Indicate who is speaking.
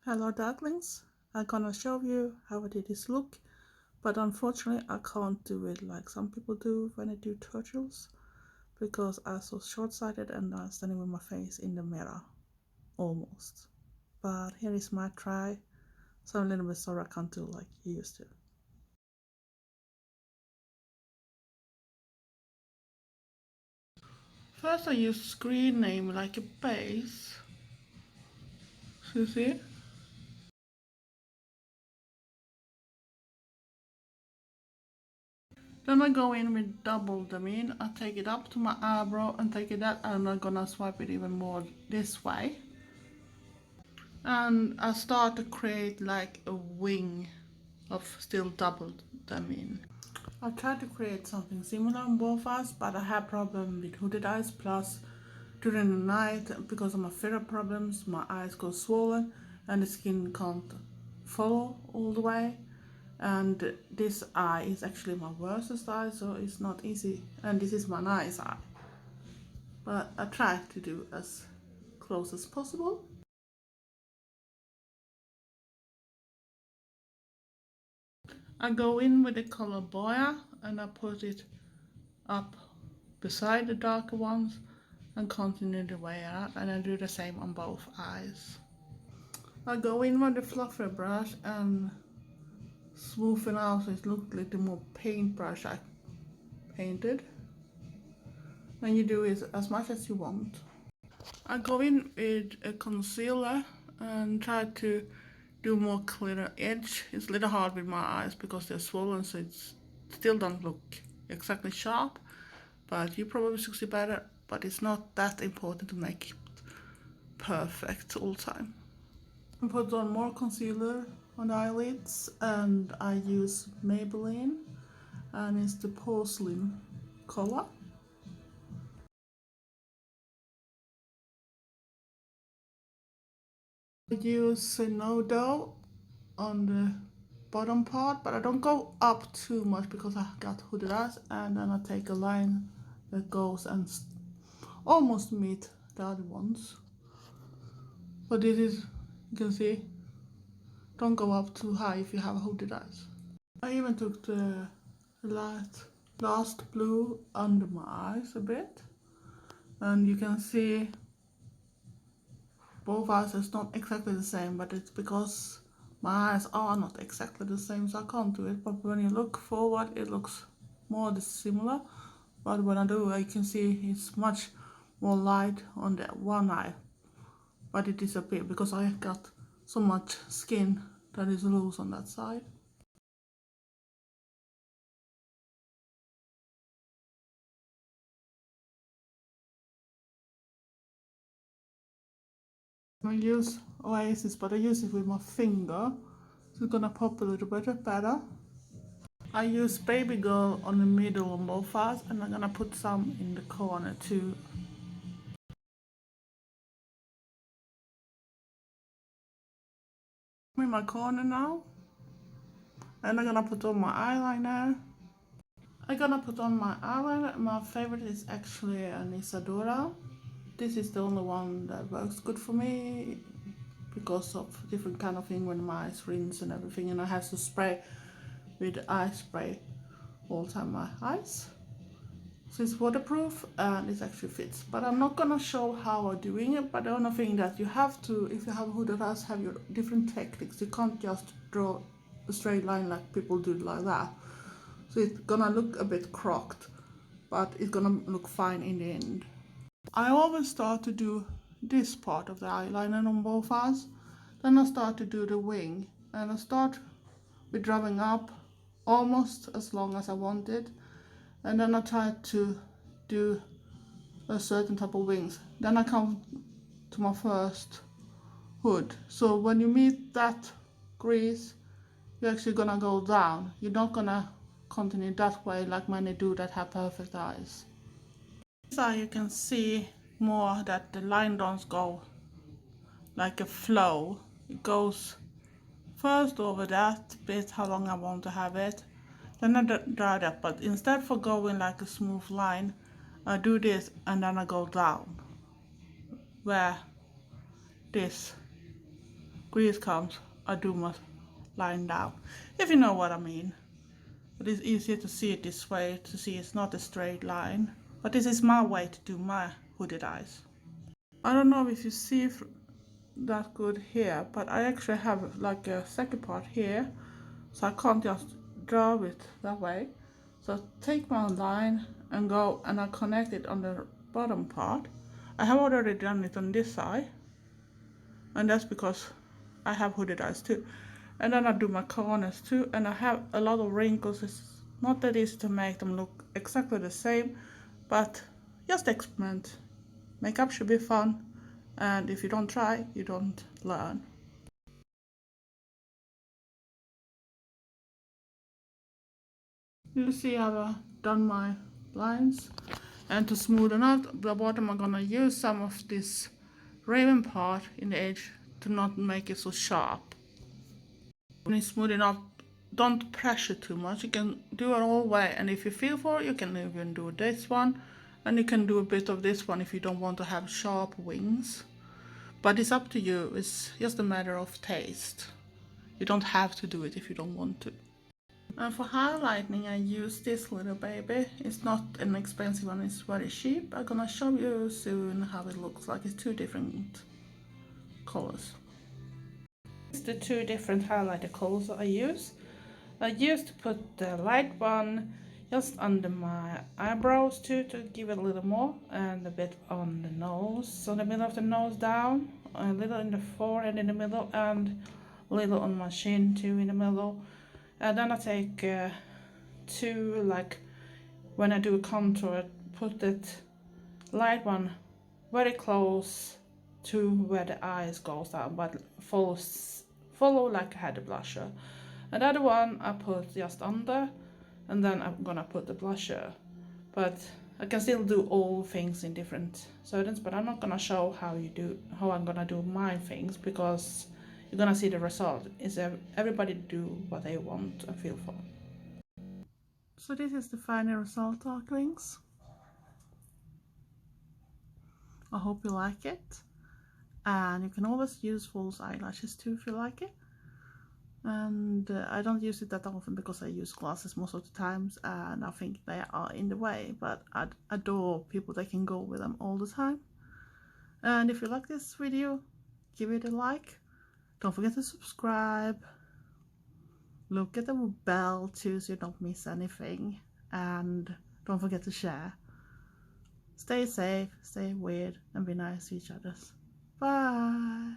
Speaker 1: Hello darklings, I'm gonna show you how I did this look, but unfortunately I can't do it like some people do when they do tutorials because I'm so short-sighted and I'm standing with my face in the mirror, almost. But here is my try, so I'm a little bit sorry I can't do like you used to. First I use screen name like a base, so you see? Then I go in with double the mean. I take it up to my eyebrow and take it out, and I'm gonna swipe it even more this way. And I start to create like a wing of still double the mean. I tried to create something similar on both eyes, but I had problem with hooded eyes, plus during the night because of my ferret problems my eyes go swollen and the skin can't follow all the way, and this eye is actually my worst eye, so it's not easy, and this is my nice eye, but I try to do as close as possible. I go in with the color Boya and I put it up beside the darker ones and continue the way out, and I do the same on both eyes. I go in with the fluffier brush and smoothen out so it looks like the more paintbrush I painted. And you do it as much as you want. I go in with a concealer and try to do more clearer edge. It's a little hard with my eyes because they're swollen, so it still don't look exactly sharp, but you probably succeed better, but it's not that important to make it perfect all the time. I put on more concealer on the eyelids and I use Maybelline and it's the Porcelain color. I use no dough on the bottom part, but I don't go up too much because I got hooded eyes, and then I take a line that goes and almost meet the other ones. But this is, you can see, don't go up too high if you have hooded eyes. I even took the last blue under my eyes a bit, and you can see both eyes is not exactly the same, but it's because my eyes are not exactly the same, so I can't do it. But when you look forward it looks more similar, but when I do I can see it's much more light on that one eye, but it disappeared because I got so much skin that is loose on that side. I use Oasis, but I use it with my finger, so it's gonna pop a little bit better. I use Baby Girl on the middle on both eyes, and I'm gonna put some in the corner too. I'm in my corner now, and I'm gonna put on my eyeliner. I'm gonna put on my eyeliner. My favorite is actually an Isadora. This is the only one that works good for me because of different kind of thing when my eyes rinse and everything, and I have to spray with eye spray all the time my eyes. So it's waterproof and it actually fits, but I'm not gonna show how I'm doing it. But the only thing that you have to, if you have hooded eyes, have your different techniques. You can't just draw a straight line like people do like that, so it's gonna look a bit crooked, but it's gonna look fine in the end. I always start to do this part of the eyeliner on both eyes, then I start to do the wing, and I start with drawing up almost as long as I want it, and then I try to do a certain type of wings. Then I come to my first hood. So when you meet that crease, you're actually gonna go down. You're not gonna continue that way like many do that have perfect eyes. So you can see more that the line don't go like a flow. It goes first over that bit, how long I want to have it. Then I draw that, but instead for going like a smooth line, I do this and then I go down, where this crease comes, I do my line down, if you know what I mean. But it's easier to see it this way, to see it's not a straight line. But this is my way to do my hooded eyes. I don't know if you see that good here, but I actually have like a second part here, so I can't just draw it that way. So take my line and go, and I connect it on the bottom part. I have already done it on this side, and that's because I have hooded eyes too. And then I do my corners too, and I have a lot of wrinkles. It's not that easy to make them look exactly the same, but just experiment. Makeup should be fun, and if you don't try, you don't learn. You see I've done my lines, and to smoothen out the bottom I'm gonna use some of this raven part in the edge to not make it so sharp. When you smooth it up, don't pressure too much. You can do it all the way, and if you feel for it, you can even do this one, and you can do a bit of this one if you don't want to have sharp wings. But it's up to you. It's just a matter of taste. You don't have to do it if you don't want to. And for highlighting I use this little baby. It's not an expensive one, it's very cheap. I'm gonna show you soon how it looks like. It's two different colors. It's the two different highlighter colors I use. I used to put the light one just under my eyebrows too, to give it a little more, and a bit on the nose, so the middle of the nose down, a little in the forehead in the middle, and a little on my chin too in the middle. And then I take two, like when I do a contour, put it light one very close to where the eyes goes down, but follow like I had a blusher. And the other one I put just under, and then I'm gonna put the blusher. But I can still do all things in different settings, but I'm not gonna show how I'm gonna do my things, because you're gonna see the result. Is everybody do what they want and feel for. So this is the final result, darklings. I hope you like it, and you can always use false eyelashes too if you like it. And I don't use it that often because I use glasses most of the times, and I think they are in the way, but I adore people that can go with them all the time. And if you like this video, give it a like. Don't forget to subscribe. Look at the bell too so you don't miss anything, and don't forget to share. Stay safe, stay weird, and be nice to each other. Bye.